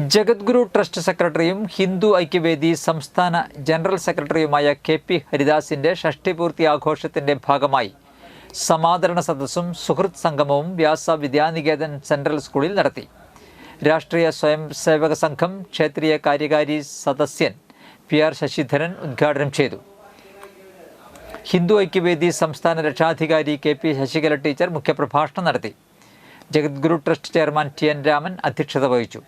Jagadguru trust സെക്രട്ടറിയും ഹിന്ദു ഐക്യവേദി സംസ്ഥാന general സെക്രട്ടറിയുമായ കെ.പി. ഹരിദാസിന്റെ ഷഷ്ടിപൂർത്തി ആഘോഷത്തിന്റെ ഭാഗമായി സമാദരണ സദസ്സും സുഹൃത്ത് സംഗമവും വ്യാസ വിദ്യാനികേതൻ സെൻട്രൽ സ്കൂളിൽ നടത്തി. രാഷ്ട്രീയ സ്വയം സേവക സംഘം ക്ഷേത്രീയ കാര്യകാരി സദസ്യൻ പി.ആർ. ശശിധരൻ ഉദ്ഘാടനം ചെയ്തു. ഹിന്ദു ഐക്യവേദി സംസ്ഥാന രക്ഷാധികാരി കെ.പി. ശശികല ടീച്ചർ മുഖ്യപ്രഭാഷണം നടത്തി. Jagadguru trust chairman TN. Raman അധ്യക്ഷത വഹിച്ചു.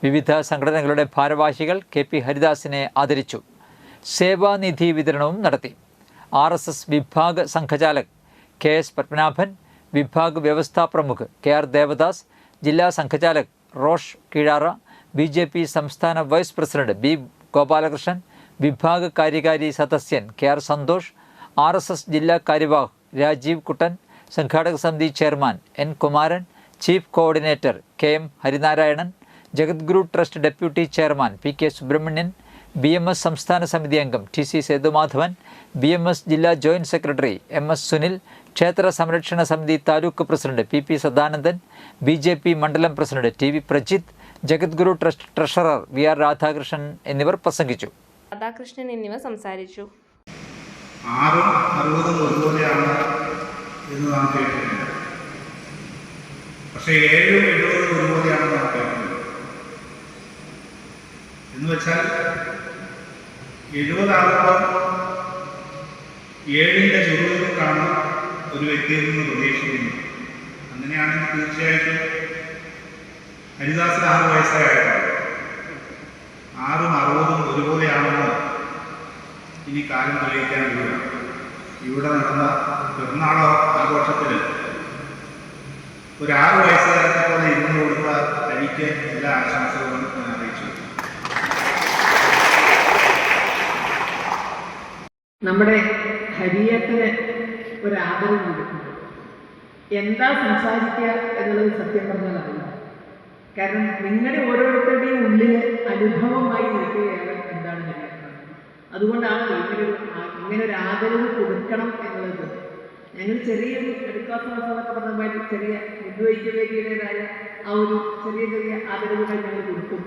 വിവിധ സംഘടനകളുടെ ഭാരവാഹികൾ കെ.പി. ഹരിദാസിനെ ആദരിച്ചു. സേവാനിധി വിതരണവും നടത്തി. RSS വിഭാഗ് സംഘചാലക് K.S. പത്മനാഭൻ, വിഭാഗ് വ്യവസ്ഥാ പ്രമുഖ് K.R. ദേവദാസ്, ജില്ലാ സംഘചാലക് റോഷ് കീഴാറ, BJP സംസ്ഥാന വൈസ് പ്രസിഡന്റ് B. ഗോപാലകൃഷ്ണൻ, വിഭാഗ് കാര്യകാരി സദസ്യൻ K.R. സന്തോഷ്, RSS ജില്ലാ കാര്യവാഹ് രാജീവ് കുട്ടൻ, സംഘാടക സമിതി chairman N. Kumaran, chief coordinator K.M. Harinarayanan, Jagadguru trust deputy chairman P.K. Subrahmanyan, BMS സംസ്ഥാന സമിതി അംഗം T.C. സേതുമാധവൻ, BMS ജില്ലാ ജോയിന്റ് സെക്രട്ടറി M.S. സുനിൽ, ക്ഷേത്ര സംരക്ഷണ സമിതി taluk president P.P. Sadanandan, BJP മണ്ഡലം president T.V. Prajith, Jagadguru trust treasurer V.R. Radhakrishnan എന്നിവർ പ്രസംഗിച്ചു. രാധാകൃഷ്ണൻ എന്നിവർ സംസാരിച്ചു. 6ഉം 60ഉം ഒരുപോലെയാണ് എന്ന് നാം കേട്ടിട്ടുണ്ട്. പക്ഷേ 7ഉം 70ഉം ഒരുപോലെയാണ് നാം കേൾക്കുന്നത്. എന്ന് വെച്ചാൽ 70 ആകുമ്പോൾ 7ന്റെ ചുരുളിലാണ് ഒരു വ്യക്തിയിൽ നിന്ന് പ്രതീക്ഷിക്കുന്നത്. അങ്ങനെയാണെങ്കിൽ തീർച്ചയായിട്ടും ഹരിദാസിന് 6 വയസ്സായിട്ടാണ്. 6ഉം 60ഉം ഒരുപോലെയാണെന്ന് ഇനി കാലം തെളിയിക്കാൻ കഴിയും. ഇവിടെ നടന്ന പെരുന്നാളോ ആഘോഷത്തിൽ ഒരു 6 വയസ്സുകാരനെ പോലെ ഇരുന്ന് കൊടുത്ത തനിക്ക് എല്ലാ ആശംസകളും ഞാൻ അറിയിച്ചു. നമ്മുടെ ഹരിയേട്ടന് ഒരു ആദരവ് കൊടുക്കുന്നു. എന്താ സംസാരിക്കുക എന്നുള്ളത് സത്യം പറഞ്ഞാൽ അറിയില്ല. കാരണം നിങ്ങളുടെ ഓരോരുത്തരുടെയും ഉള്ളിൽ അനുഭവമായി നിൽക്കുകയാണ് എന്താണ് ഹരിയേട്ടൻ. അതുകൊണ്ടാണ് ഇങ്ങനെ ഒരു ആദരവ് കൊടുക്കണം എന്നുള്ളത്. ഞങ്ങൾ ചെറിയൊരു എടുക്കാസമൊക്കെ പറഞ്ഞ ചെറിയ ഹിന്ദു ഐക്യവേദിയുടേതായ ആ ഒരു ചെറിയ ആദരവുകൾ ഞങ്ങൾ കൊടുക്കും.